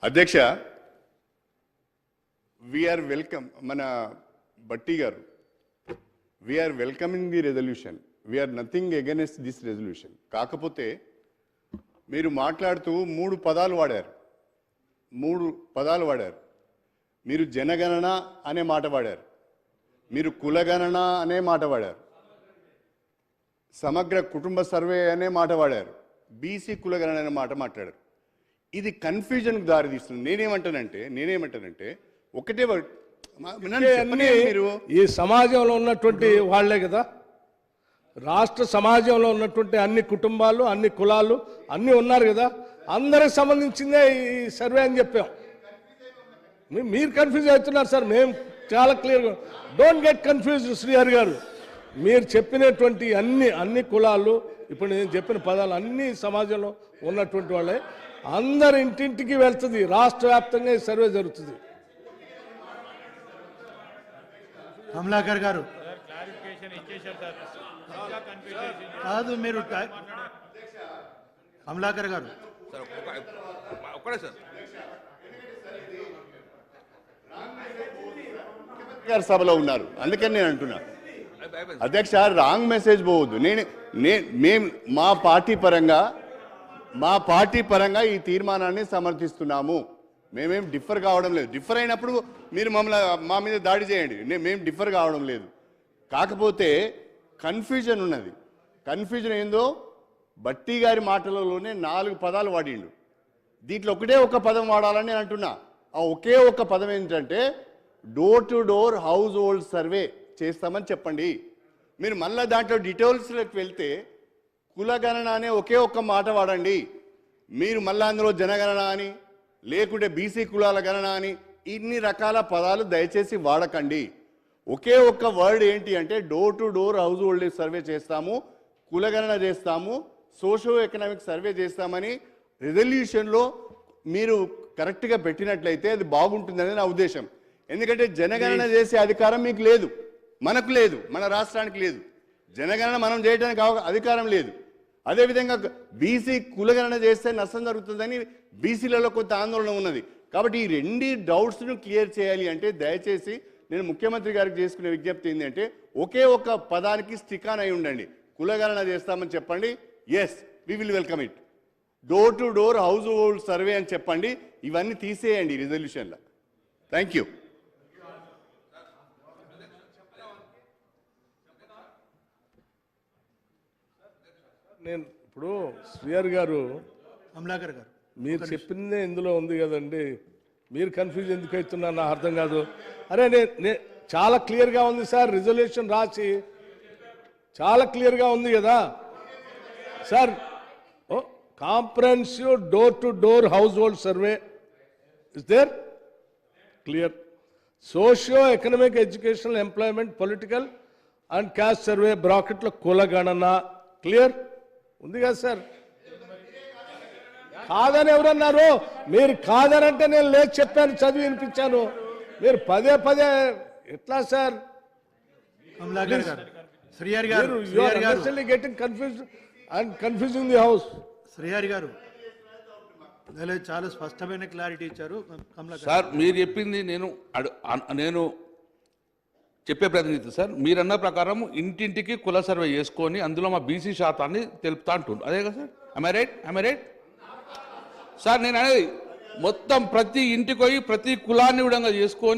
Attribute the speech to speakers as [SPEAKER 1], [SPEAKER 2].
[SPEAKER 1] అధ్యక్ష we are welcome మన బట్టి గారు we are welcoming the resolution we are nothing against this resolution. కాకపోతే మీరు మాట్లాడుతూ మూడు పదాలు వాడారు. మీరు జనగణన అనే మాట వాడారు, మీరు కులగణన అనే మాట వాడారు, సమగ్ర కుటుంబ సర్వే అనే మాట వాడారు, బీసీ కులగణన అనే మాట మాట్లాడారు. ఇది కన్ఫ్యూజన్కి దారితీస్తుంది. నేనేమంటానంటే ఒకటే
[SPEAKER 2] మీరు ఈ సమాజంలో ఉన్నటువంటి వాళ్లే కదా, రాష్ట్ర సమాజంలో ఉన్నటువంటి అన్ని కుటుంబాలు అన్ని కులాలు అన్నీ ఉన్నారు కదా, అందరికి సంబంధించిందే ఈ సర్వే అని చెప్పాం. మీరు కన్ఫ్యూజ్ అవుతున్నారు సార్, మేము చాలా క్లియర్గా. డోంట్ గెట్ కన్ఫ్యూజ్డ్ శ్రీహరి గారు. మీరు చెప్పినటువంటి అన్ని కులాలు, ఇప్పుడు నేను చెప్పిన పదాలు అన్ని సమాజంలో ఉన్నటువంటి వాళ్ళే, అందరి ఇంటింటికి వెళ్తుంది, రాష్ట్ర వ్యాప్తంగా ఈ సర్వే జరుగుతుంది.
[SPEAKER 3] కమలాకర్ గారు కాదు, మీరు కమలాకర్ గారు
[SPEAKER 1] సభలో ఉన్నారు, అందుకని నేను అంటున్నా అధ్యక్ష రాంగ్ మెసేజ్ పోవద్దు. మేము మా పార్టీ పరంగా ఈ తీర్మానాన్ని సమర్థిస్తున్నాము. మేమేం డిఫర్ కావడం లేదు. డిఫర్ అయినప్పుడు మీరు మా మీద దాడి చేయండి, మేము డిఫర్ కావడం లేదు. కాకపోతే కన్ఫ్యూజన్ ఉన్నది. కన్ఫ్యూజన్ ఏందో బట్టి గారి మాటలలోనే 4 పదాలు వాడిండు. దీంట్లో ఒకటే ఒక పదం వాడాలని నేను అంటున్నా. ఆ ఒకే ఒక పదం ఏంటంటే door to door household survey చేస్తామని చెప్పండి. మీరు మళ్ళీ దాంట్లో డీటెయిల్స్లోకి వెళ్తే కులగణన అనే ఒకే ఒక్క మాట వాడండి. మీరు మళ్ళీ అందులో జనగణన అని లేకుంటే బీసీ కులాల గణన అని ఇన్ని రకాల పదాలు దయచేసి వాడకండి. ఒకే ఒక్క వర్డ్ ఏంటి అంటే door to door household survey చేస్తాము, కులగణన చేస్తాము, సోషో ఎకనామిక్ సర్వే చేస్తామని రెజల్యూషన్లో మీరు కరెక్ట్గా పెట్టినట్లయితే అది బాగుంటుందని నా ఉద్దేశం. ఎందుకంటే జనగణన చేసే అధికారం మీకు లేదు, మనకు లేదు, మన రాష్ట్రానికి లేదు. జనగణన మనం చేయడానికి అధికారం లేదు. అదేవిధంగా బీసీ కులగణన చేస్తే నష్టం జరుగుతుందని బీసీలలో కొంత ఆందోళన ఉన్నది. కాబట్టి ఈ 2 డౌట్స్ను క్లియర్ చేయాలి అంటే దయచేసి నేను ముఖ్యమంత్రి గారికి చేసుకునే విజ్ఞప్తి ఏంటంటే ఒకే ఒక్క పదానికి స్టిక్ ఆన్ అయి ఉండండి. కులగణన చేస్తామని చెప్పండి, yes we will welcome it. Door to door household survey అని చెప్పండి. ఇవన్నీ తీసేయండి రిజల్యూషన్లో. Thank you.
[SPEAKER 2] నేను ఇప్పుడు శ్రీహరి గారు
[SPEAKER 3] కమలాకర్ గారు
[SPEAKER 2] మీరు చెప్పిందే ఇందులో ఉంది కదండి, మీరు కన్ఫ్యూజ్ ఎందుకు అవుతున్నారు నాకు అర్థం కాదు. అరే చాలా క్లియర్గా ఉంది సార్, రిజల్యూషన్ రాసి చాలా క్లియర్గా ఉంది కదా sir. Comprehensive door to door household survey is there clear. Socio economic educational employment political and caste survey బ్రాకెట్లో కులగణన క్లియర్ ఉంది కదా సార్. కాదని ఎవరన్నారు? మీరు కాదనంటే నేను లేదు చెప్పాను, చదివి వినిపించాను. మీరు పదే ఎట్లా సార్?
[SPEAKER 3] కమలాకర్ గారు, శ్రీహరి గారు
[SPEAKER 2] getting confused and confusing the house.
[SPEAKER 3] Srihari గారు చాలా స్పష్టమైన క్లారిటీ ఇచ్చారు. కమలాకర్
[SPEAKER 4] సార్ మీరు చెప్పింది నేను చెప్పే ప్రతినిధి సార్. మీరన్న ప్రకారం ఇంటింటికి కుల సర్వే చేసుకొని అందులో మా బీసీ శాతాన్ని తెలుపుతా అంటుండ్రు, అదే కదా సార్? I right sir? నేను అనేది మొత్తం ప్రతి ఇంటికి పోయి ప్రతి కులాన్ని విధంగా చేసుకొని